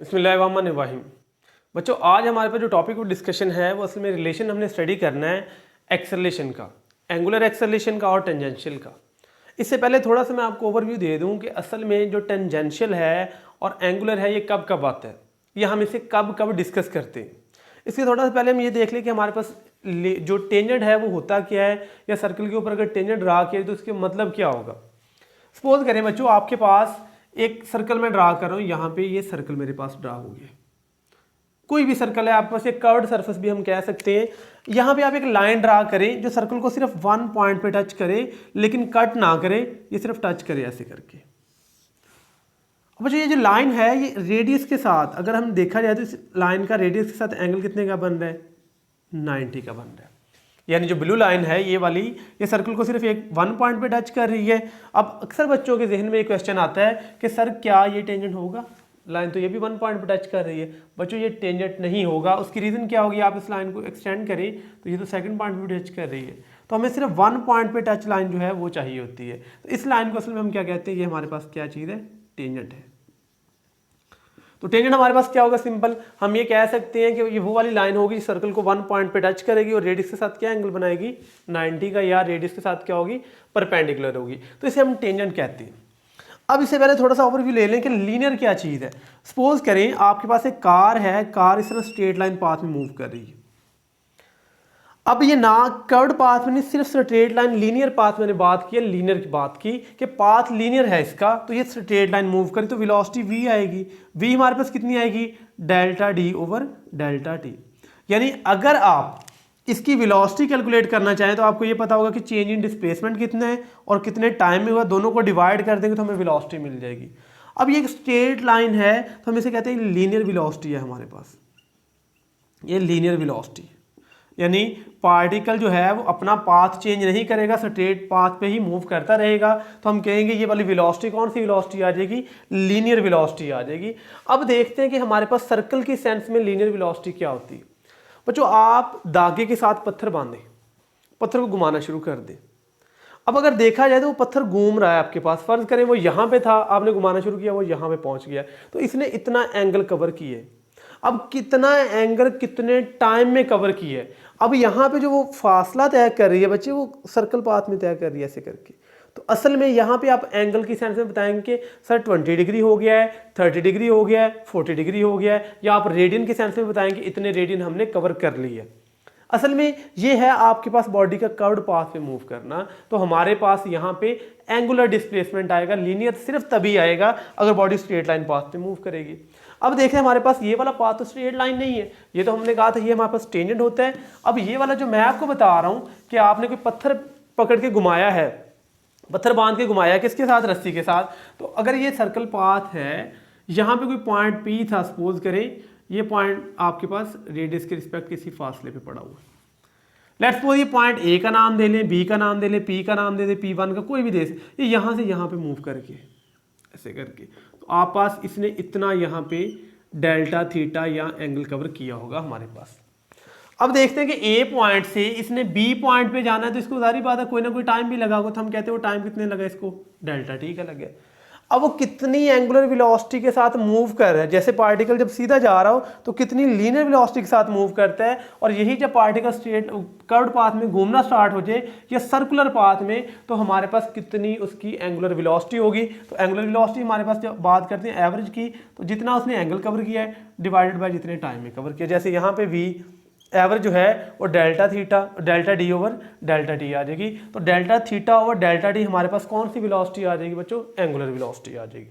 बिस्मिल्लाहिर्रहमानिर्रहीम। बच्चों, आज हमारे पास जो टॉपिक ऑफ डिस्कशन है वो असल में रिलेशन हमने स्टडी करना है एक्सेलरेशन का, एंगुलर एक्सेलरेशन का और टेंजेंशियल का। इससे पहले थोड़ा सा मैं आपको ओवरव्यू दे दूं कि असल में जो टेंजेंशियल है और एंगुलर है ये कब कब आता है, ये हम इसे कब कब डिस्कस करते हैं। इसके थोड़ा सा पहले हम ये देख लें कि हमारे पास जो टेंजेंट है वो होता क्या है, या सर्कल के ऊपर अगर टेंजेंट ड्रा किया तो उसके मतलब क्या होगा। सपोज करें बच्चों, आपके पास एक सर्कल में ड्रा कर रहा हूँ, यहाँ पे ये सर्कल मेरे पास ड्रा हो गया, कोई भी सर्कल है आपके पास, एक कर्व्ड सरफेस भी हम कह सकते हैं। यहाँ पे आप एक लाइन ड्रा करें जो सर्कल को सिर्फ वन पॉइंट पे टच करे, लेकिन कट ना करे, ये सिर्फ टच करे ऐसे करके। अब बच्चों ये जो लाइन है ये रेडियस के साथ अगर हम देखा जाए तो इस लाइन का रेडियस के साथ एंगल कितने का बन रहा है, 90 का बन रहा है। यानी जो ब्लू लाइन है ये वाली, ये सर्कल को सिर्फ एक वन पॉइंट पे टच कर रही है। अब अक्सर बच्चों के जहन में एक क्वेश्चन आता है कि सर क्या ये टेंजेंट होगा, लाइन तो ये भी वन पॉइंट पे टच कर रही है। बच्चों ये टेंजेंट नहीं होगा, उसकी रीज़न क्या होगी, आप इस लाइन को एक्सटेंड करें तो ये तो सेकंड पॉइंट पे टच कर रही है, तो हमें सिर्फ वन पॉइंट पे टच लाइन जो है वो चाहिए होती है। तो इस लाइन को असल में हम क्या कहते हैं, ये हमारे पास क्या चीज़ है, टेंजेंट है। तो टेंजेंट हमारे पास क्या होगा, सिंपल हम ये कह सकते हैं कि ये वो वाली लाइन होगी सर्कल को वन पॉइंट पे टच करेगी और रेडियस के साथ क्या एंगल बनाएगी, 90 का, या रेडियस के साथ क्या होगी, परपेंडिकुलर होगी। तो इसे हम टेंजेंट कहते हैं। अब इससे पहले थोड़ा सा ओवरव्यू ले लें कि लीनियर क्या चीज़ है। सपोज करें आपके पास एक कार है, कार इस तरह स्ट्रेट लाइन पाथ में मूव कर रही है। अब ये ना कर्व्ड पाथ में नहीं, सिर्फ स्ट्रेट लाइन लीनियर पाथ मैंने बात की है, लीनियर की बात की कि पाथ लीनियर है इसका, तो ये स्ट्रेट लाइन मूव करी तो वेलोसिटी v आएगी। v हमारे पास कितनी आएगी, delta d over delta t। यानी अगर आप इसकी वेलोसिटी कैलकुलेट करना चाहें तो आपको ये पता होगा कि चेंज इन डिस्प्लेसमेंट कितना है और कितने टाइम में हुआ, दोनों को डिवाइड कर देंगे तो हमें वेलोसिटी मिल जाएगी। अब ये एक स्ट्रेट लाइन है तो हम इसे कहते हैं लीनियर वेलोसिटी है हमारे पास, ये लीनियर वेलोसिटी। यानी पार्टिकल जो है वो अपना पाथ चेंज नहीं करेगा, स्ट्रेट पाथ पे ही मूव करता रहेगा, तो हम कहेंगे ये वाली वेलोसिटी कौन सी वेलोसिटी आ जाएगी, लीनियर वेलोसिटी आ जाएगी। अब देखते हैं कि हमारे पास सर्कल की सेंस में लीनियर वेलोसिटी क्या होती है। बच्चों आप धागे के साथ पत्थर बांधें, पत्थर को घुमाना शुरू कर दें। अब अगर देखा जाए तो वो पत्थर घूम रहा है आपके पास, फर्ज करें वो यहाँ पे था, आपने घुमाना शुरू किया, वो यहाँ पे पहुँच गया, तो इसने इतना एंगल कवर किए। अब कितना एंगल कितने टाइम में कवर किया है, अब यहाँ पे जो वो फासला तय कर रही है बच्चे, वो सर्कल पाथ में तय कर रही है ऐसे करके। तो असल में यहाँ पे आप एंगल की सेंस में बताएंगे कि सर 20 डिग्री हो गया है, 30 डिग्री हो गया है, 40 डिग्री हो गया है, या आप रेडियन की सेंस में बताएंगे इतने रेडियन हमने कवर कर ली है। असल में ये है आपके पास बॉडी का कर्व्ड पाथ पे मूव करना। तो हमारे पास यहाँ पे एंगुलर डिस्प्लेसमेंट आएगा, लीनियर सिर्फ तभी आएगा अगर बॉडी स्ट्रेट लाइन पाथ पे मूव करेगी। अब देखें हमारे पास ये वाला पाथ तो स्ट्रेट लाइन नहीं है, ये तो हमने कहा था ये हमारे पास टेंजेंट होता है। अब ये वाला जो मैं आपको बता रहा हूँ कि आपने कोई पत्थर पकड़ के घुमाया है, पत्थर बांध के घुमाया किसके साथ, रस्सी के साथ। तो अगर ये सर्कल पाथ है, यहाँ पे कोई पॉइंट P था, सपोज करें ये पॉइंट आपके पास रेडियस के रिस्पेक्ट किसी फासले पे पड़ा हुआ है। लेट्स सपोज ये पॉइंट A का नाम दे लें, B का नाम दे लें, P का नाम दे दें, P1 का कोई भी दे, ये यहाँ से यहाँ पे मूव करके ऐसे करके, तो आप पास इसने इतना यहाँ पे डेल्टा थीटा या एंगल कवर किया होगा हमारे पास। अब देखते हैं कि A पॉइंट से इसने B पॉइंट पे जाना है, तो इसको सारी बात है कोई ना कोई टाइम भी लगा होगा, तो हम कहते हैं वो टाइम कितने लगा इसको, डेल्टा t का लग गया। अब वो कितनी एंगुलर वेलोसिटी के साथ मूव कर रहा है, जैसे पार्टिकल जब सीधा जा रहा हो तो कितनी लीनियर वेलोसिटी के साथ मूव करता है, और यही जब पार्टिकल स्ट्रेट कर्व्ड पाथ में घूमना स्टार्ट हो जाए या सर्कुलर पाथ में, तो हमारे पास कितनी उसकी एंगुलर वेलोसिटी होगी। तो एंगुलर वेलोसिटी हमारे पास जब बात करते हैं एवरेज की, तो जितना उसने एंगल कवर किया है डिवाइडेड बाय जितने टाइम में कवर किया। जैसे यहाँ पे v एवरेज जो है वो delta theta delta D over delta T आ जाएगी। तो delta theta over delta T हमारे पास कौन सी वेलोसिटी आ जाएगी बच्चों, एंगुलर वेलोसिटी आ जाएगी।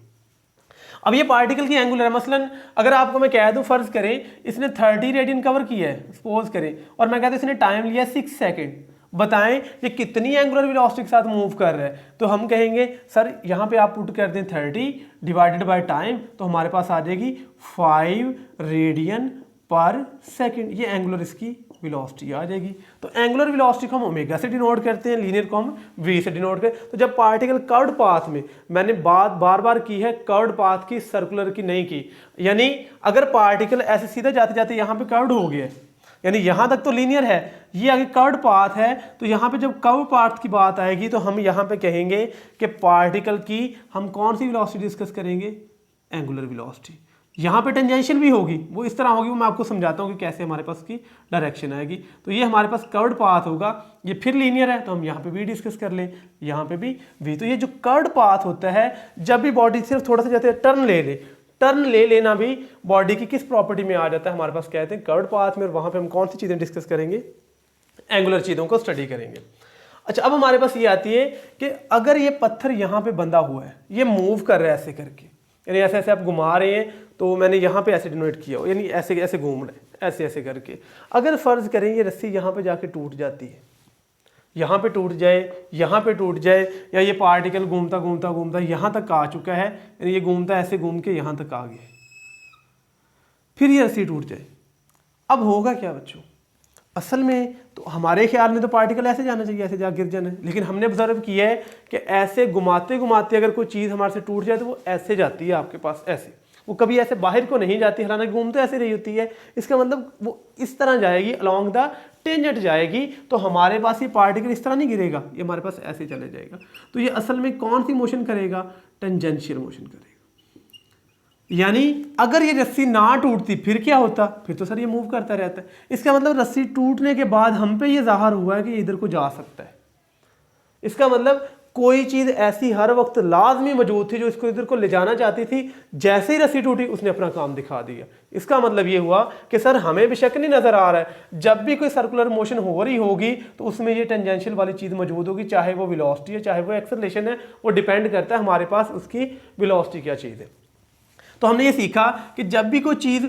अब ये पार्टिकल की एंगुलर है, मसलन अगर आपको मैं कह दूं, फर्ज करें इसने 30 रेडियन कवर किया है सपोज करें, और मैं कहता हूं इसने टाइम लिया 6 सेकेंड, बताएं ये कितनी एंगुलर वेलोसिटी के साथ मूव कर रहा है। तो हम कहेंगे सर यहाँ पे आप पुट कर दें 30 डिवाइडेड बाय टाइम, तो हमारे पास आ जाएगी 5 रेडियन पर सेकंड, ये एंगुलर इसकी वेलोसिटी आ जाएगी। तो एंगुलर वेलोसिटी को हम ओमेगा से डिनोट करते हैं, लीनियर को हम v से डिनोट करते हैं। तो जब पार्टिकल कर्व्ड पाथ में, मैंने बात बार बार की है कर्व्ड पाथ की, सर्कुलर की नहीं की, यानी अगर पार्टिकल ऐसे सीधे जाते जाते यहाँ पे कर्व्ड हो गया, यानी यहाँ तक तो लीनियर है, ये आगे कर्व्ड पाथ है, तो यहाँ पे जब कर्व पाथ की बात आएगी तो हम यहाँ पे कहेंगे कि पार्टिकल की हम कौन सी वेलोसिटी डिस्कस करेंगे, एंगुलर वेलोसिटी। यहाँ पे टेंजेंशियल भी होगी, वो इस तरह होगी, वो मैं आपको समझाता हूँ कि कैसे हमारे पास की डायरेक्शन आएगी। तो ये हमारे पास कर्व्ड पाथ होगा, ये फिर लीनियर है तो हम यहाँ पे भी डिस्कस कर लें, यहाँ पे भी v। तो ये जो कर्व्ड पाथ होता है, जब भी बॉडी सिर्फ थोड़ा सा जाते टर्न टर्न ले लेना भी बॉडी की किस प्रॉपर्टी में आ जाता है हमारे पास, कहते हैं कर्व्ड पाथ में। और वहाँ पे हम कौन सी चीज़ें डिस्कस करेंगे, एंगुलर चीज़ों को स्टडी करेंगे। अच्छा, अब हमारे पास ये आती है कि अगर ये पत्थर यहाँ पे बंधा हुआ है, ये मूव कर रहा है ऐसे करके, यानी ऐसे ऐसे आप घुमा रहे हैं, तो मैंने यहाँ पे ऐसे डिनोट किया हो, यानी ऐसे ऐसे घूम रहे हैं ऐसे ऐसे करके। अगर फर्ज करें ये रस्सी यहाँ पे जाके टूट जाती है, यहाँ पे टूट जाए, यहाँ पे टूट जाए, या ये पार्टिकल घूमता घूमता घूमता यहाँ तक आ चुका है, यानी ये घूमता ऐसे घूम के यहाँ तक आ गया, फिर ये रस्सी टूट जाए, अब होगा क्या बच्चों? असल में तो हमारे ख्याल में तो पार्टिकल ऐसे जाना चाहिए, ऐसे जा गिर जाना है, लेकिन हमने ऑब्जर्व किया है कि ऐसे घुमाते घुमाते अगर कोई चीज़ हमारे से टूट जाए तो वो ऐसे जाती है आपके पास, ऐसे, वो कभी ऐसे बाहर को नहीं जाती, हालांकि घूम तो ऐसे रही होती है। इसका मतलब वो इस तरह जाएगी, अलोंग द टेंजेंट जाएगी, तो हमारे पास ये पार्टिकल इस तरह नहीं गिरेगा, ये हमारे पास ऐसे चले जाएगा। तो ये असल में कौन सी मोशन करेगा? टेंजेंशियल मोशन करेगा। यानी अगर ये रस्सी ना टूटती फिर क्या होता? फिर तो सर ये मूव करता रहता है। इसका मतलब रस्सी टूटने के बाद हम पे ये ज़ाहिर हुआ है कि इधर को जा सकता है। इसका मतलब कोई चीज़ ऐसी हर वक्त लाजमी मौजूद थी जो इसको इधर को ले जाना चाहती थी, जैसे ही रस्सी टूटी उसने अपना काम दिखा दिया। इसका मतलब ये हुआ कि सर हमें बेशक नहीं नज़र आ रहा है, जब भी कोई सर्कुलर मोशन हो रही होगी तो उसमें ये टेंजेंशियल वाली चीज़ मौजूद होगी, चाहे वो वेलोसिटी है चाहे वो एक्सेलरेशन है, वो डिपेंड करता है हमारे पास उसकी वेलोसिटी क्या चीज़ है। तो हमने ये सीखा कि जब भी कोई चीज़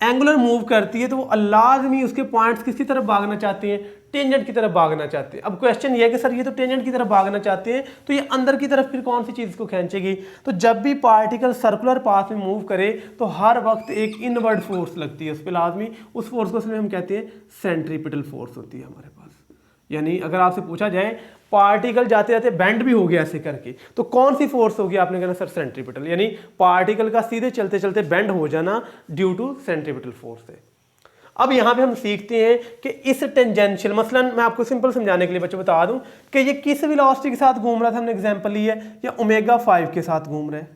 एंगुलर मूव करती है तो वो लाजमी उसके पॉइंट्स किसकी तरफ भागना चाहते हैं? टेंजेंट की तरफ भागना चाहते हैं। अब क्वेश्चन ये है कि सर ये तो टेंजेंट की तरफ भागना चाहते हैं, तो ये अंदर की तरफ फिर कौन सी चीज़ को खींचेगी? तो जब भी पार्टिकल सर्कुलर पाथ में मूव करे तो हर वक्त एक इनवर्ड फोर्स लगती है उस पर लाजमी। उस फोर्स को हम कहते हैं सेंट्रीपिटल फोर्स होती है हमारे पास। यानी अगर आपसे पूछा जाए पार्टिकल जाते जाते बेंड भी हो गया ऐसे करके, तो कौन सी फोर्स होगी? आपने कहना सर सेंट्रीपिटल, यानी पार्टिकल का सीधे चलते चलते बेंड हो जाना ड्यू टू सेंट्रीपिटल फोर्स है। अब यहाँ पे हम सीखते हैं कि इस टेंजेंशियल, मसलन मैं आपको सिंपल समझाने के लिए बच्चों बता दूं कि ये किस वेलोसिटी के साथ घूम रहा था, हमने एग्जांपल ली है, या ओमेगा 5 के साथ घूम रहा है।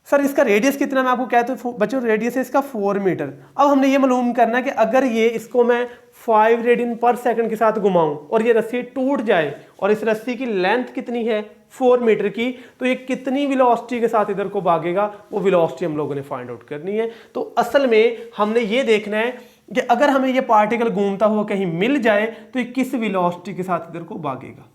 सर इसका रेडियस कितना? मैं आपको कहता हूँ बच्चों रेडियस है इसका 4 मीटर। अब हमने ये मालूम करना है कि अगर ये इसको मैं 5 रेडियन पर सेकंड के साथ घुमाऊं और ये रस्सी टूट जाए और इस रस्सी की लेंथ कितनी है 4 मीटर की, तो ये कितनी वेलोसिटी के साथ इधर को भागेगा, वो वेलोसिटी हम लोगों ने फाइंड आउट करनी है। तो असल में हमने ये देखना है कि अगर हमें ये पार्टिकल घूमता हुआ कहीं मिल जाए तो ये किस वेलोसिटी के साथ इधर को भागेगा।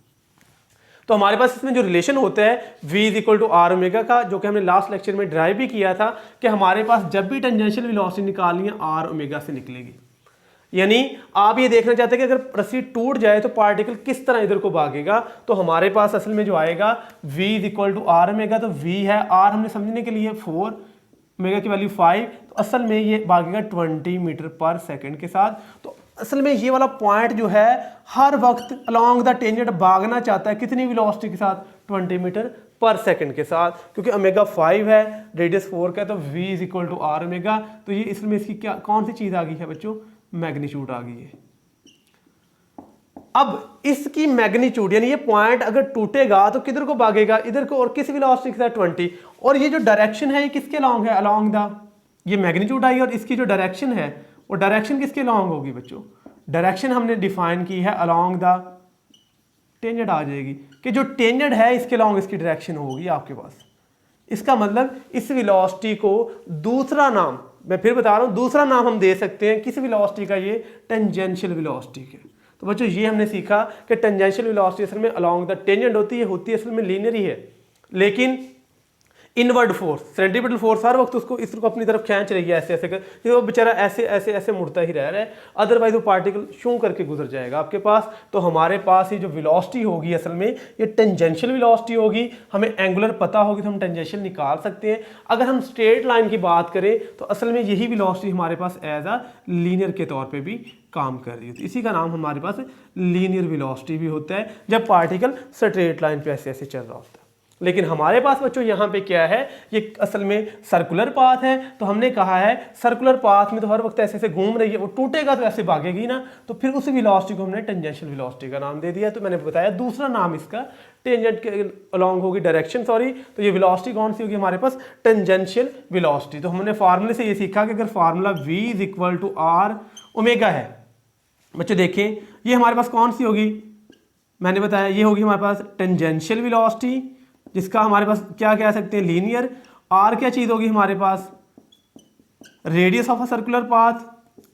तो हमारे पास इसमें जो रिलेशन होता है v equal to r omega का, जो कि हमने लास्ट लेक्चर में ड्राइव भी किया था, कि हमारे पास जब भी टेंजेंशियल वेलोसिटी निकालनी है आर ओमेगा से निकलेगी। यानी आप ये देखना चाहते हैं कि अगर रस्सी टूट जाए तो पार्टिकल किस तरह इधर को भागेगा। तो हमारे पास असल में जो आएगा v equal to r omega, तो v है, r हमने समझने के लिए 4, ओमेगा की वैल्यू 5, तो असल में ये भागेगा 20 मीटर पर सेकंड के साथ। तो असल में ये वाला पॉइंट जो है हर वक्त अलोंग द टेंजेंट भागना चाहता है कितनी वेलोसिटी के साथ? 20 मीटर पर सेकंड के साथ, क्योंकि ओमेगा 5 है, रेडियस 4 का है, तो v is equal to r omega. तो ये इसमें इसकी क्या कौन सी चीज़ आ गई है बच्चों? मैग्नीट्यूड आ गई है। अब इसकी मैग्नीट्यूड यानी ये पॉइंट अगर टूटेगा तो किधर को भागेगा? इधर को, और किस वेलोसिटी के साथ? 20। और ये जो डायरेक्शन है ये किसके अलोंग है? अलोंग द, ये मैग्नीट्यूड आई और इसकी जो डायरेक्शन है वो डायरेक्शन किसके अलोंग होगी बच्चों? डायरेक्शन हमने डिफाइन की है अलोंग द टेंजेंट आ जाएगी, कि जो टेंजेंट है इसके अलोंग इसकी डायरेक्शन होगी आपके पास। इसका मतलब इस वेलोसिटी को दूसरा नाम, मैं फिर बता रहा हूँ, दूसरा नाम हम दे सकते हैं किस वेलोसिटी का? ये टेंजेंशियल वेलोसिटी के। तो बच्चों ये हमने सीखा कि टेंजेंशियल वेलोसिटी असल में अलोंग द टेंजेंट होती है असल में लीनियर ही है, लेकिन inward force, centripetal force her वक्त उसको इस को अपनी तरफ खींच रही है ऐसे ऐसे कर, वो बेचारा ऐसे ऐसे ऐसे मुड़ता ही रह रहा है, अदरवाइज वो पार्टिकल शू करके गुजर जाएगा आपके पास। तो हमारे पास ये जो वेलोसिटी होगी असल में ये टेंजेंशियल वेलोसिटी होगी। हमें एंगुलर पता होगी तो हम टेंजेंशियल निकाल सकते हैं। अगर हम स्ट्रेट लाइन की बात करें तो असल में यही वेलोसिटी हमारे पास एज अ लीनियर के तौर पर भी काम कर रही होती है। इसी का नाम हमारे पास लीनियर वेलोसिटी भी होता है जब पार्टिकल स्ट्रेट लाइन पे ऐसे ऐसे चल रहा होता है। लेकिन हमारे पास बच्चों यहाँ पे क्या है, ये असल में सर्कुलर पाथ है। तो हमने कहा है सर्कुलर पाथ में तो हर वक्त ऐसे ऐसे घूम रही है, वो टूटेगा तो ऐसे भागेगी ना, तो फिर उसी वेलोसिटी को हमने टेंजेंशियल वेलोसिटी का नाम दे दिया। तो मैंने बताया दूसरा नाम इसका टेंजेंट के अलोंग होगी डायरेक्शन, सॉरी। तो ये वेलोसिटी कौन सी होगी हमारे पास, टेंजेंशियल वेलोसिटी। तो हमने फार्मूले से ये सीखा कि अगर formula v is equal to r omega है बच्चों, देखें ये हमारे पास कौन सी होगी, मैंने बताया ये होगी हमारे पास टेंजेंशियल वेलोसिटी, जिसका हमारे पास क्या कह सकते हैं, लीनियर। आर क्या चीज़ होगी हमारे पास, radius of a circular path,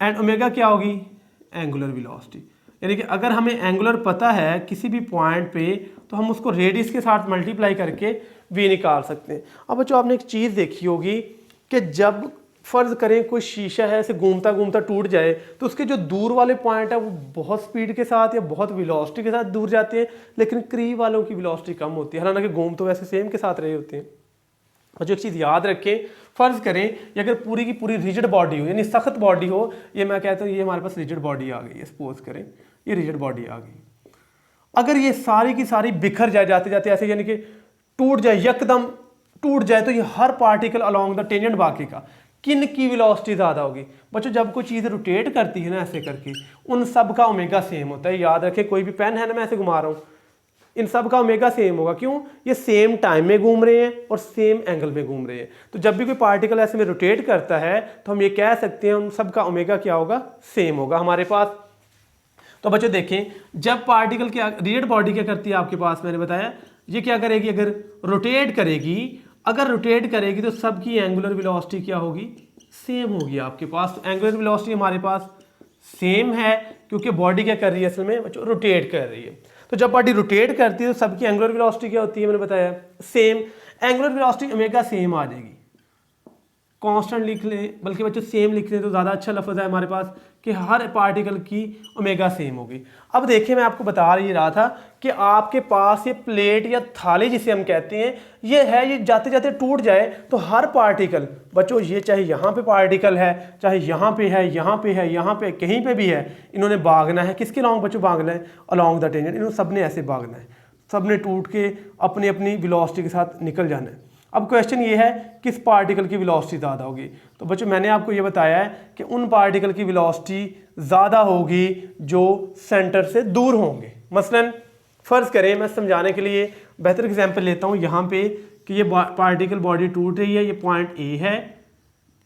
and omega क्या होगी, एंगुलर वेलोसिटी। यानी कि अगर हमें एंगुलर पता है किसी भी पॉइंट पे, तो हम उसको रेडियस के साथ मल्टीप्लाई करके भी निकाल सकते हैं। अब बच्चों आपने एक चीज़ देखी होगी कि जब फर्ज करें कोई शीशा है ऐसे घूमता घूमता टूट जाए, तो उसके जो दूर वाले पॉइंट है वो बहुत स्पीड के साथ या बहुत वेलोसिटी के साथ दूर जाते हैं, लेकिन करीब वालों की वेलोसिटी कम होती है, हालांकि घूम तो वैसे सेम के साथ रहे होते हैं। और जो एक चीज़ याद रखें, फ़र्ज़ करें ये अगर पूरी की पूरी रिजिड बॉडी हो, यानी सख्त बॉडी हो, ये मैं कहता हूँ ये हमारे पास रिजिड बॉडी आ गई है, सपोज करें ये रिजिड बॉडी आ गई, अगर ये सारी की सारी बिखर जाए जाते जाते ऐसे, यानी कि टूट जाए, यकदम टूट जाए, तो ये हर पार्टिकल अलोंग द टेंजेंट बाकी का किन की वेलोसिटी ज़्यादा होगी बच्चों, जब कोई चीज़ रोटेट करती है ना ऐसे करके, उन सब का ओमेगा सेम होता है। याद रखें, कोई भी पेन है ना, मैं ऐसे घुमा रहा हूँ, इन सब का ओमेगा सेम होगा। क्यों, ये सेम टाइम में घूम रहे हैं और सेम एंगल में घूम रहे हैं। तो जब भी कोई पार्टिकल ऐसे में रोटेट करता है, तो हम ये कह सकते हैं उन सब का ओमेगा क्या होगा, सेम होगा हमारे पास। तो बच्चों देखें, जब पार्टिकल क्या, रिजिड बॉडी क्या करती है आपके पास, मैंने बताया ये क्या करेगी, अगर रोटेट करेगी, अगर रोटेट करेगी तो सबकी एंगुलर वेलोसिटी क्या होगी, सेम होगी आपके पास। तो एंगुलर वेलोसिटी हमारे पास सेम है, क्योंकि बॉडी क्या कर रही है, असल में बच्चों रोटेट कर रही है। तो जब बॉडी रोटेट करती है तो सबकी एंगुलर वेलोसिटी क्या होती है, मैंने बताया same. Angular velocity omega same आ जाएगी, कांस्टेंट लिख लें, बल्कि बच्चों सेम लिख लें तो ज़्यादा अच्छा लफ्ज़ है हमारे पास, कि हर पार्टिकल की ओमेगा सेम होगी। अब देखिए मैं आपको बता रहा था कि आपके पास ये प्लेट या थाली जिसे हम कहते हैं, ये है, ये जाते जाते टूट जाए तो हर पार्टिकल बच्चों, ये चाहे यहाँ पे पार्टिकल है, चाहे यहाँ पे है, यहाँ पे है, यहाँ पे, कहीं पे भी है, इन्होंने भागना है किसके अलोंग बच्चों, भागना है अलोंग द टेंजेंट। इन्होंने सब ने ऐसे भागना है, सब ने टूट के अपनी अपनी वेलोसिटी के साथ निकल जाना है। अब क्वेश्चन ये है किस पार्टिकल की वेलोसिटी ज़्यादा होगी। तो बच्चों मैंने आपको ये बताया है कि उन पार्टिकल की वेलोसिटी ज़्यादा होगी जो सेंटर से दूर होंगे। मसलन फ़र्ज़ करें, मैं समझाने के लिए बेहतर एग्जांपल लेता हूँ यहाँ पे, कि ये पार्टिकल बॉडी टूट रही है, ये पॉइंट ए है,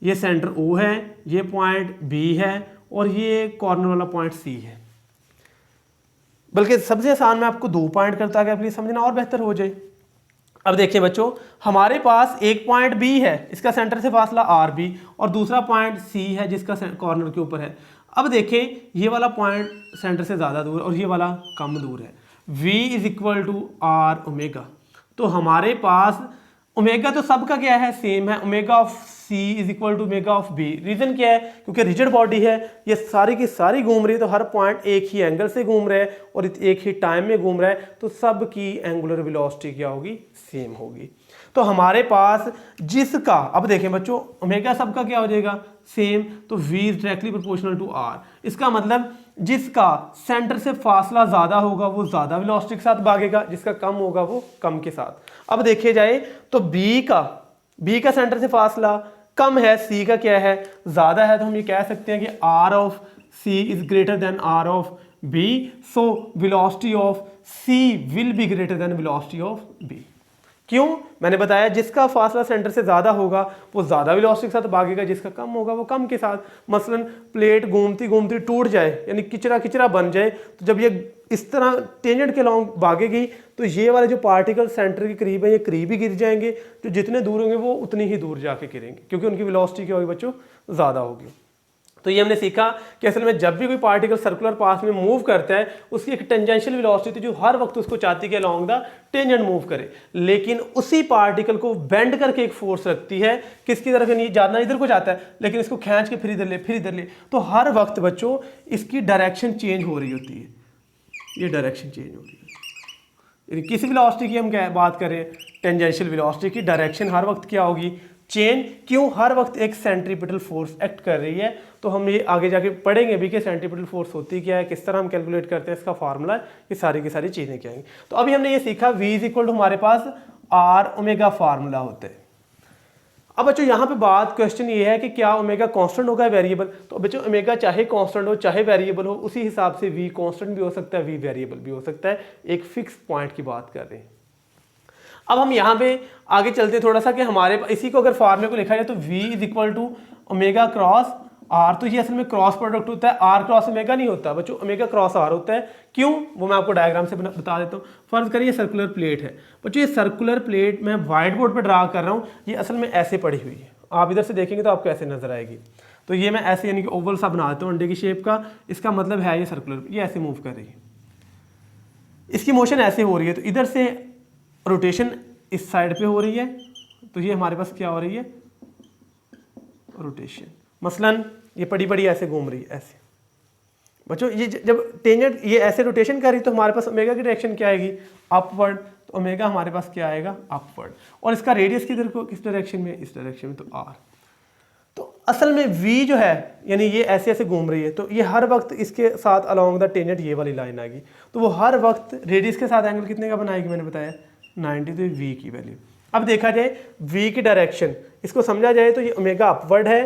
ये सेंटर ओ है, ये पॉइंट बी है, और ये कॉर्नर वाला पॉइंट सी है। बल्कि सबसे आसान मैं आपको 2 पॉइंट करता गया, प्लीज़ समझना और बेहतर हो जाए। अब देखिए बच्चों, हमारे पास एक पॉइंट बी है, इसका सेंटर से फासला आर बी, और दूसरा पॉइंट सी है जिसका कॉर्नर के ऊपर है। अब देखें ये वाला पॉइंट सेंटर से ज़्यादा दूर और ये वाला कम दूर है। v is equal to r omega. तो हमारे पास ओमेगा तो सबका क्या है, सेम है, omega of c is equal to omega of b। Reason क्या है, क्योंकि रिजिड बॉडी है, ये सारी की सारी घूम रही है, तो हर पॉइंट एक ही एंगल से घूम रहा है और एक ही टाइम में घूम रहा है, तो सब की एंगुलर वेलोसिटी क्या होगी, सेम होगी। तो हमारे पास जिसका, अब देखें बच्चों, ओमेगा सबका क्या हो जाएगा, सेम, तो v is directly proportional to r। इसका मतलब जिसका सेंटर से फासला ज़्यादा होगा वो ज़्यादा वेलोसिटी के साथ भागेगा, जिसका कम होगा वो कम के साथ। अब देखे जाए तो b का सेंटर से फासला कम है, c का क्या है, ज़्यादा है, तो हम ये कह सकते हैं कि r of c is greater than r of b, so velocity of c will be greater than velocity of b। क्यों, मैंने बताया जिसका फासला सेंटर से ज़्यादा होगा वो ज़्यादा वेलोसिटी के साथ भागेगा, जिसका कम होगा वो कम के साथ। मसलन प्लेट घूमती घूमती टूट जाए, यानी किचरा किचरा बन जाए, तो जब ये इस तरह टेंजेंट के लॉन्ग भागेगी, तो ये वाले जो पार्टिकल सेंटर के करीब है ये करीब ही गिर जाएंगे, जो जितने दूर होंगे वो उतनी ही दूर जाके गिरेंगे, क्योंकि उनकी वेलोसिटी क्या होगी बच्चों, ज़्यादा होगी। तो ये हमने सीखा कि असल में जब भी कोई पार्टिकल सर्कुलर पाथ में मूव करता है, उसकी एक टेंजेंशियल वेलोसिटी जो हर वक्त उसको चाहती है कि अलोंग द टेंजेंट मूव करे, लेकिन उसी पार्टिकल को बेंड करके एक फोर्स रखती है, किसकी तरफ, नहीं जाना इधर को जाता है, लेकिन इसको खींच के फिर इधर ले, फिर इधर ले, तो हर वक्त बच्चों इसकी डायरेक्शन चेंज हो रही होती है, ये डायरेक्शन चेंज हो रही है। किसी वेलोसिटी की हम क्या बात करें, टेंजेंशियल वेलोसिटी की डायरेक्शन हर वक्त क्या होगी, चेंज। क्यों, हर वक्त एक सेंट्रीपिटल फोर्स एक्ट कर रही है। तो हम ये आगे जाके पढ़ेंगे भी कि सेंट्रीपिटल फोर्स होती क्या है, किस तरह हम कैलकुलेट करते हैं, इसका फार्मूला, ये सारी की सारी चीज़ें क्या हैं। तो अभी हमने ये सीखा v इज इक्वल टू हमारे पास आर ओमेगा फार्मूला होता है। अब बच्चों यहाँ पे बात क्वेश्चन ये है कि क्या ओमेगा कांस्टेंट होगा वेरिएबल। तो बच्चों ओमेगा चाहे कांस्टेंट हो चाहे वेरिएबल हो, उसी हिसाब से वी कांस्टेंट भी हो सकता है, वी वेरिएबल भी हो सकता है। एक फिक्स पॉइंट की बात कर रहे हैं। अब हम यहाँ पे आगे चलते हैं थोड़ा सा कि हमारे इसी को अगर फार्मूले को लिखा जाए तो v is equal to omega cross r. तो ये असल में क्रॉस प्रोडक्ट होता है, आर क्रॉस ओमेगा नहीं होता बच्चों, ओमेगा क्रॉस आर होता है। क्यों, वो मैं आपको डायग्राम से बता देता हूँ। फर्ज करिए सर्कुलर प्लेट है बच्चों, ये सर्कुलर प्लेट मैं व्हाइट बोर्ड पर ड्रा कर रहा हूँ, ये असल में ऐसे पड़ी हुई है। आप इधर से देखेंगे तो आपको ऐसे नजर आएगी। तो ये मैं ऐसे यानी कि ओवल सा बना देता हूँ अंडे की शेप का। इसका मतलब है ये सर्कुलर, ये ऐसे मूव कर रही है, इसकी मोशन ऐसे हो रही है। तो इधर से रोटेशन इस साइड पे हो रही है, तो ये हमारे पास क्या हो रही है, रोटेशन। मसलन ये पड़ी पड़ी ऐसे घूम रही है ऐसे। बच्चों ये जब टेंजेंट ये ऐसे रोटेशन कर रही तो हमारे पास ओमेगा की डायरेक्शन क्या आएगी, अपवर्ड। तो ओमेगा हमारे पास क्या आएगा, अपवर्ड। और इसका रेडियस किधर को, किस डायरेक्शन में, इस डायरेक्शन में, तो आर। तो असल में v जो है यानी ये ऐसे ऐसे घूम रही है, तो ये हर वक्त इसके साथ अलोंग द टेंजेंट ये वाली लाइन आएगी। तो वो हर वक्त रेडियस के साथ एंगल कितने का बनाएगी, मैंने बताया 90। तो v की वैल्यू अब देखा जाए v की डायरेक्शन, इसको समझा जाए तो ये ओमेगा अपवर्ड है,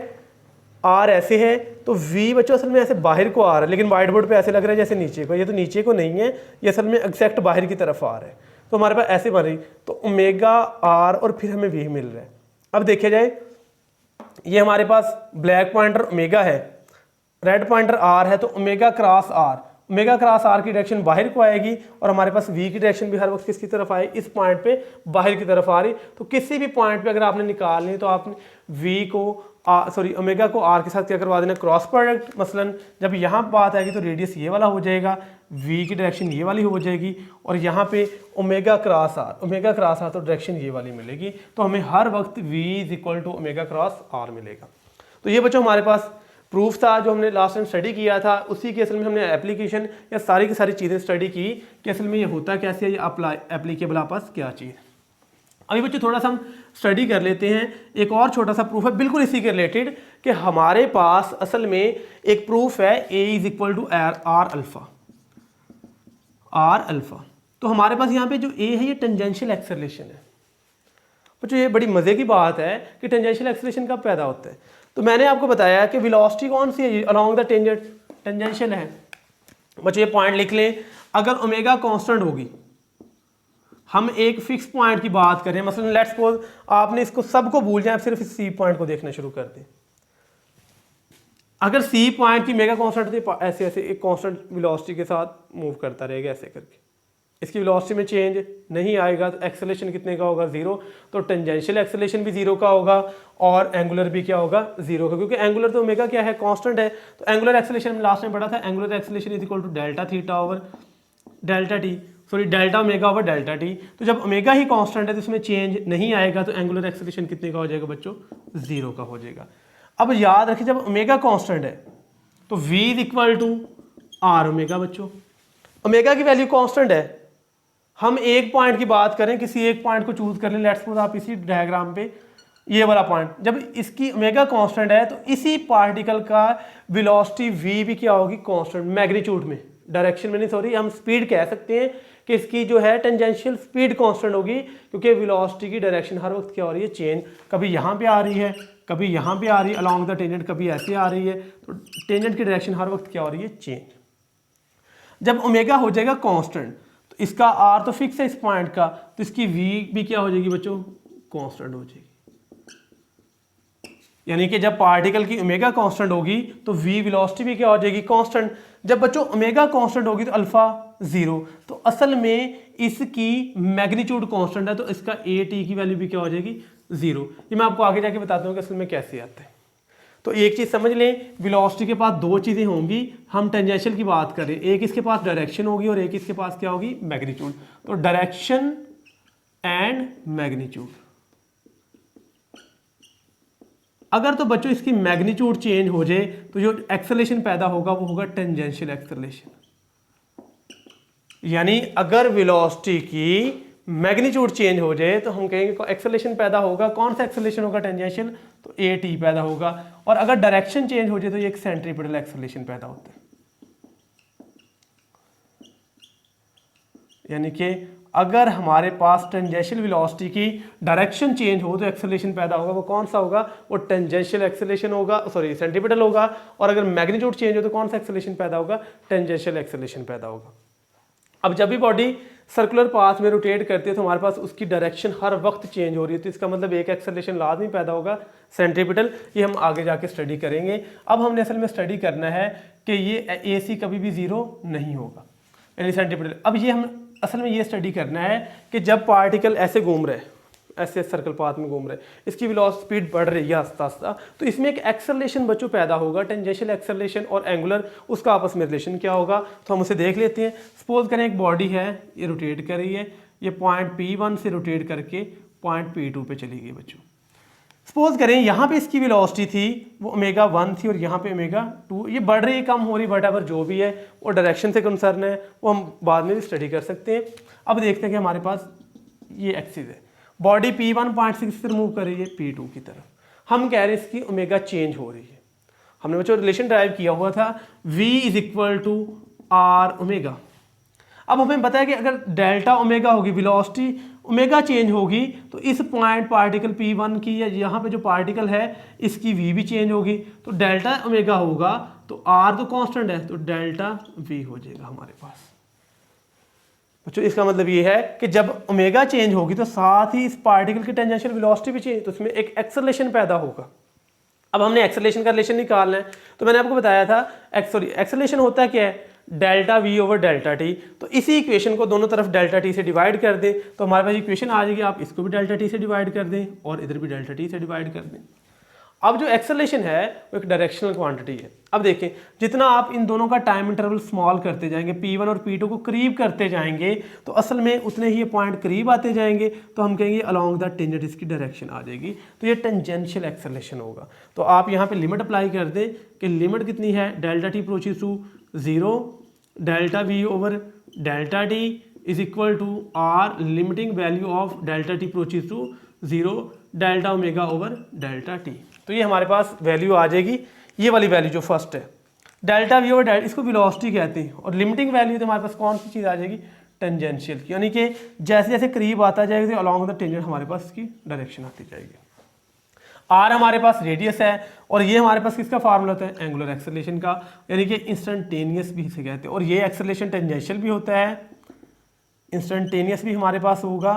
r ऐसे है। तो v बच्चों असल में ऐसे बाहर को आ रहा है, लेकिन व्हाइट बोर्ड पे ऐसे लग रहा है जैसे नीचे को। ये तो नीचे को नहीं है, ये असल में एग्जैक्ट बाहर की तरफ आ रहा है। तो हमारे पास ऐसे बन रही, तो ओमेगा r और फिर हमें v मिल रहा है। अब देखा जाए ये हमारे पास ब्लैक पॉइंटर ओमेगा है, रेड पॉइंटर r है, तो omega cross r, omega cross r की डायरेक्शन बाहर को आएगी और हमारे पास v की डायरेक्शन भी हर वक्त किसकी तरफ आए, इस पॉइंट पे बाहर की तरफ आ रही। तो किसी भी पॉइंट पे अगर आपने निकालनी है तो आपने v को ओमेगा को r के साथ क्या करवा देना, क्रॉस प्रोडक्ट। मसलन जब यहाँ बात आएगी तो रेडियस ये वाला हो जाएगा, v की डायरेक्शन ये वाली हो जाएगी, और यहाँ पे ओमेगा क्रॉस r तो डायरेक्शन ये वाली मिलेगी। तो हमें हर वक्त v is equal to omega cross r मिलेगा। तो ये बच्चों हमारे पास प्रूफ था जो हमने लास्ट टाइम स्टडी किया था, उसी के असल में हमने एप्लीकेशन या सारी की सारी चीज़ें स्टडी की कि असल में ये होता कैसे है, ये अप्लाई एप्लीकेबल आपस क्या चीज़। अभी बच्चों थोड़ा सा हम स्टडी कर लेते हैं। एक और छोटा सा प्रूफ है बिल्कुल इसी के रिलेटेड कि हमारे पास असल में एक प्रूफ है a is equal to r alpha. तो हमारे पास यहाँ पे जो a है ये टेंजेंशियल एक्सेलरेशन है। बच्चों ये बड़ी मज़े की बात है कि टेंजेंशियल एक्सेलरेशन कब पैदा होता है। तो मैंने आपको बताया कि वेलोसिटी कौन सी है, अलोंग द टेंजेंट टेंजेंशियल है। बच्चों ये पॉइंट लिख लें, अगर ओमेगा कांस्टेंट होगी, हम एक फिक्स पॉइंट की बात करें, मसलन लेट्स सपोज आपने इसको सबको भूल जाए, आप सिर्फ इस सी पॉइंट को देखना शुरू कर दें। अगर सी पॉइंट की मेगा कांस्टेंट थी, ऐसे ऐसे एक कांस्टेंट वेलोसिटी के साथ मूव करता रहेगा ऐसे करके, इसकी वेलोसिटी में चेंज नहीं आएगा, तो एक्सेलरेशन कितने का होगा, जीरो। तो टेंजेंशियल एक्सेलरेशन भी जीरो का होगा और एंगुलर भी क्या होगा, जीरो का, क्योंकि एंगुलर तो ओमेगा क्या है, कांस्टेंट है। तो एंगुलर एक्सेलरेशन में लास्ट में पढ़ा था, angular acceleration is equal to delta theta over delta t, sorry delta omega over delta t. तो जब ओमेगा ही कांस्टेंट है तो इसमें चेंज नहीं आएगा, तो एंगुलर एक्सेलरेशन कितने का हो जाएगा बच्चों, जीरो का हो जाएगा। अब याद रखिए जब ओमेगा कांस्टेंट है तो v is equal to r omega. बच्चों ओमेगा की वैल्यू कांस्टेंट है, हम एक पॉइंट की बात करें, किसी एक पॉइंट को चूज कर लें, लेट्स सपोज आप इसी डायग्राम पे ये वाला पॉइंट, जब इसकी ओमेगा कांस्टेंट है तो इसी पार्टिकल का वेलोसिटी v भी क्या होगी, कांस्टेंट, मैग्नीट्यूड में, डायरेक्शन में नहीं, सॉरी हम स्पीड कह सकते हैं कि इसकी जो है टेंजेंशियल स्पीड कांस्टेंट होगी, क्योंकि वेलोसिटी की डायरेक्शन हर वक्त क्या हो रही है, चेंज, कभी यहाँ पे आ रही है, कभी यहाँ पे आ रही है अलोंग द टेंजेंट, कभी ऐसे आ रही है। तो टेंजेंट की डायरेक्शन हर वक्त क्या हो रही है, चेंज। जब ओमेगा हो जाएगा कांस्टेंट तो इसका r तो फिक्स है इस पॉइंट का, तो इसकी v भी क्या हो जाएगी बच्चों, कांस्टेंट हो जाएगी। यानी कि जब पार्टिकल की ओमेगा कांस्टेंट होगी तो v वेलोसिटी भी क्या हो जाएगी, कांस्टेंट। जब बच्चों ओमेगा कांस्टेंट होगी तो अल्फा जीरो, तो असल में इसकी मैग्नीट्यूड कांस्टेंट है, तो इसका a t की वैल्यू भी क्या हो जाएगी, जीरो। ये मैं आपको आगे जाके बताता हूँ कि असल में कैसे आता है। तो एक चीज समझ लें, वेलोसिटी के पास दो चीजें होंगी, हम टेंजेंशियल की बात करें, एक इसके पास डायरेक्शन होगी और एक इसके पास क्या होगी, मैग्नीट्यूड। तो डायरेक्शन एंड मैग्नीट्यूड, अगर तो बच्चों इसकी मैग्नीट्यूड चेंज हो जाए तो जो एक्सेलरेशन पैदा होगा वो होगा टेंजेंशियल एक्सेलरेशन। यानी अगर वेलोसिटी की मैग्नीट्यूड चेंज हो जाए तो हम कहेंगे एक्सेलरेशन पैदा होगा। कौन सा एक्सेलरेशन होगा, टेंजेंशियल, तो ए टी पैदा होगा। और अगर डायरेक्शन चेंज हो जाए तो ये एक सेंट्रीपिटल एक्सेलरेशन पैदा होता है। यानी कि अगर हमारे पास टेंजेंशियल वेलोसिटी की डायरेक्शन चेंज हो तो एक्सेलरेशन पैदा होगा। वो कौन सा होगा? वो टेंजेंशियल एक्सेलरेशन होगा, सॉरी सेंट्रीपिटल होगा। और अगर मैग्नीट्यूड चेंज हो तो कौन सा एक्सेलरेशन पैदा होगा? टेंजेंशियल एक्सेलरेशन पैदा होगा। अब जब भी बॉडी सर्कुलर पाथ में रोटेट करती है तो हमारे पास उसकी डायरेक्शन हर वक्त चेंज हो रही है, तो इसका मतलब एक एक्सेलरेशन लाजमी पैदा होगा, सेंट्रीपिटल। ये हम आगे जाके स्टडी करेंगे। अब हमने असल में स्टडी करना है कि ये AC कभी भी ज़ीरो नहीं होगा, यानी सेंट्रीपिटल। अब ये हम असल में ये स्टडी करना है कि जब पार्टिकल ऐसे घूम रहे, ऐसे सर्कल पाथ में घूम रहे, इसकी वेलोसिटी स्पीड बढ़ रही है आस्ता आस्ता, तो इसमें एक एक्सेलरेशन बच्चों पैदा होगा, टेंजेंशियल एक्सेलरेशन और एंगुलर, उसका आपस में रिलेशन क्या होगा तो हम उसे देख लेते हैं। सपोज करें एक बॉडी है, ये रोटेट कर रही है, ये पॉइंट P1 से रोटेट करके पॉइंट P2 पे चली गई बच्चों। सपोज करें यहाँ पे इसकी वेलोसिटी थी वो ω1 थी और यहाँ पे ω2, ये बढ़ रही है कम हो रही, वटएवर जो भी है वो डायरेक्शन से कंसर्न है, वो हम बाद में भी स्टडी कर सकते हैं। अब देखते हैं कि हमारे पास ये एक्सिस है, बॉडी P1 पॉइंट 6 से मूव कर रही है P2 की तरफ, हम कह रहे हैं इसकी ओमेगा चेंज हो रही है। हमने बच्चों रिलेशन ड्राइव किया हुआ था V = R ओमेगा। अब हमें पता है कि अगर डेल्टा ओमेगा होगी, वेलोसिटी ओमेगा चेंज होगी, तो इस पॉइंट पार्टिकल P1 की या यहाँ पे जो पार्टिकल है इसकी V भी चेंज होगी, तो डेल्टा ओमेगा होगा तो R तो कांस्टेंट है, तो डेल्टा V हो जाएगा हमारे पास। बच्चों इसका मतलब ये है कि जब ओमेगा चेंज होगी तो साथ ही इस पार्टिकल की टेंजेंशियल वेलोसिटी भी चेंज, तो इसमें एक एक्सेलरेशन पैदा होगा। अब हमने एक्सेलरेशन का रिलेशन निकालना है, तो मैंने आपको बताया था एक्सेलरेशन होता क्या है? डेल्टा V/डेल्टा t। तो इसी इक्वेशन को दोनों तरफ डेल्टा t से डिवाइड कर दें तो हमारे पास इक्वेशन आ जाएगी, आप इसको भी डेल्टा t से डिवाइड कर दें और इधर भी डेल्टा t से डिवाइड कर दें। अब जो एक्सेलरेशन है वो एक डायरेक्शनल क्वांटिटी है। अब देखें जितना आप इन दोनों का टाइम इंटरवल स्मॉल करते जाएंगे, P1 और P2 को करीब करते जाएंगे, तो असल में उतने ही ये पॉइंट करीब आते जाएंगे, तो हम कहेंगे अलोंग द टेंजेंट इसकी डायरेक्शन आ जाएगी, तो ये टेंजेंशियल एक्सेलरेशन होगा। तो आप यहाँ पे लिमिट अप्लाई कर दें कि लिमिट कितनी है, delta t approaches to 0, delta V/डेल्टा t is equal to R limiting value of delta t approaches to 0, delta ω/डेल्टा t। तो ये हमारे पास वैल्यू आ जाएगी, ये वाली वैल्यू जो फर्स्ट है, डेल्टा V/डेल्टा, इसको वेलोसिटी कहते हैं, और लिमिटिंग वैल्यू तो हमारे पास कौन सी चीज़ आ जाएगी? टेंजेंशियल की, यानी कि जैसे जैसे करीब आता जाएगा तो अलोंग द टेंजेंट हमारे पास इसकी डायरेक्शन आती जाएगी। R हमारे पास रेडियस है और ये हमारे पास किसका फार्मूला होता है? एंगुलर एक्सेलरेशन का, यानी कि इंस्टेंटेनियस भी इसे कहते हैं। और ये एक्सेलरेशन टेंजेंशियल भी होता है, इंस्टेंटेनियस भी हमारे पास होगा,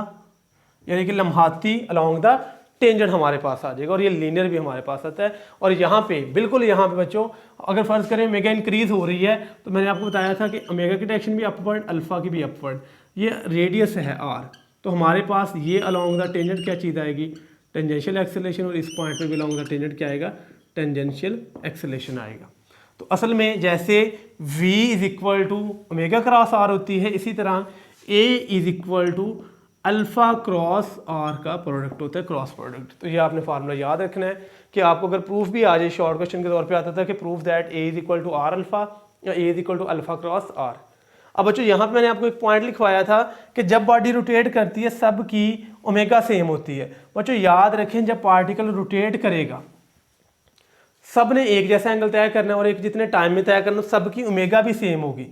यानी कि लम्हाती अलोंग द टेंजेंट हमारे पास आ जाएगा, और ये लीनियर भी हमारे पास आता है। और यहाँ पे बिल्कुल यहाँ पे बच्चों अगर फर्ज करें ओमेगा इंक्रीज हो रही है, तो मैंने आपको बताया था कि ओमेगा की डायरेक्शन भी अपवर्ड, अल्फा की भी अपवर्ड, ये रेडियस है R, तो हमारे पास ये अलोंग द टेंजेंट क्या चीज़ आएगी? टेंजेंशियल एक्सेलरेशन, और इस पॉइंट पे भी अलोंग द टेंजेंट क्या आएगा? टेंजेंशियल एक्सेलरेशन आएगा। तो असल में जैसे V = ओमेगा क्रॉस R होती है, इसी तरह A = अल्फा क्रॉस R का प्रोडक्ट होता है, क्रॉस प्रोडक्ट। तो ये आपने फार्मूला याद रखना है कि आपको अगर प्रूफ भी आ जाए, शॉर्ट क्वेश्चन के तौर पे आता था कि proof that A = R alpha या A = अल्फा क्रॉस R। अब बच्चों यहाँ पे मैंने आपको एक पॉइंट लिखवाया था कि जब बॉडी रोटेट करती है सब की ओमेगा सेम होती है। बच्चों याद रखें जब पार्टिकल रोटेट करेगा सब ने एक जैसा एंगल तय करना है और एक जितने टाइम में तय करना, सब की ओमेगा भी सेम होगी।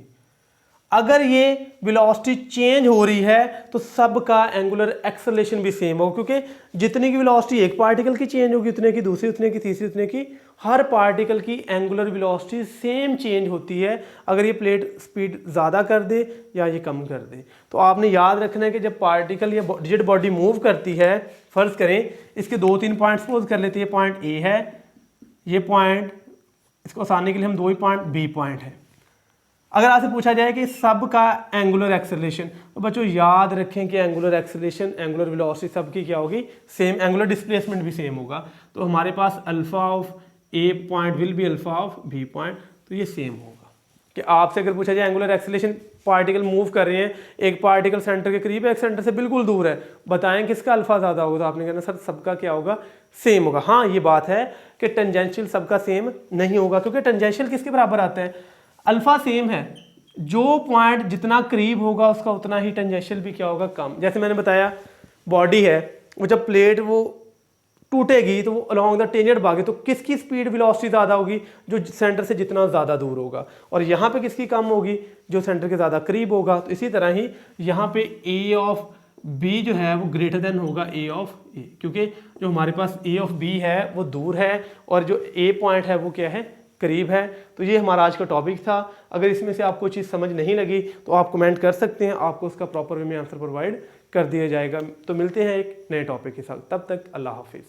अगर ये वेलोसिटी चेंज हो रही है तो सबका एंगुलर एक्सेलरेशन भी सेम होगा, क्योंकि जितनी की वेलोसिटी एक पार्टिकल की चेंज होगी उतने की दूसरी, उतने की तीसरी, उतने की, हर पार्टिकल की एंगुलर वेलोसिटी सेम चेंज होती है अगर ये प्लेट स्पीड ज़्यादा कर दे या ये कम कर दे। तो आपने याद रखना है कि जब पार्टिकल या डिजिट बॉडी मूव करती है, फर्ज करें इसके 2-3 पॉइंट सपोज कर लेते हैं, पॉइंट A है, ये पॉइंट, इसको आसानी के लिए हम 2 ही पॉइंट B पॉइंट है। अगर आपसे पूछा जाए कि सब का एंगुलर एक्सेलरेशन, तो बच्चों याद रखें कि एंगुलर एक्सेलरेशन, एंगुलर वेलोसिटी सबकी क्या होगी? सेम। एंगुलर डिस्प्लेसमेंट भी सेम होगा, तो हमारे पास alpha of A point will be alpha of B point, तो ये सेम होगा। कि आपसे अगर पूछा जाए एंगुलर एक्सेलरेशन, पार्टिकल मूव कर रहे हैं, एक पार्टिकल सेंटर के करीब है, एक सेंटर से बिल्कुल दूर है, बताएं किसका अल्फा ज़्यादा होगा? तो आपने कहना सर सबका क्या होगा? सेम होगा। हाँ ये बात है कि टेंजेंशियल सबका सेम नहीं होगा, क्योंकि टेंजेंशियल किसके बराबर आता है? अल्फा सेम है, जो पॉइंट जितना करीब होगा उसका उतना ही टेंजेंशियल भी क्या होगा? कम। जैसे मैंने बताया बॉडी है, वो जब प्लेट वो टूटेगी तो वो अलॉन्ग द टेंजेंट भागे, तो किसकी स्पीड वेलोसिटी ज़्यादा होगी? जो सेंटर से जितना ज़्यादा दूर होगा। और यहाँ पे किसकी कम होगी? जो सेंटर के ज़्यादा करीब होगा। तो इसी तरह ही यहाँ पे ए ऑफ बी जो है वो ग्रेटर देन होगा ए ऑफ ए, क्योंकि जो हमारे पास ए ऑफ बी है वो दूर है और जो ए पॉइंट है वो क्या है? करीब है। तो ये हमारा आज का टॉपिक था। अगर इसमें से आपको चीज़ समझ नहीं लगी तो आप कमेंट कर सकते हैं, आपको उसका प्रॉपर वे में आंसर प्रोवाइड कर दिया जाएगा। तो मिलते हैं एक नए टॉपिक के साथ, तब तक अल्लाह हाफिज़।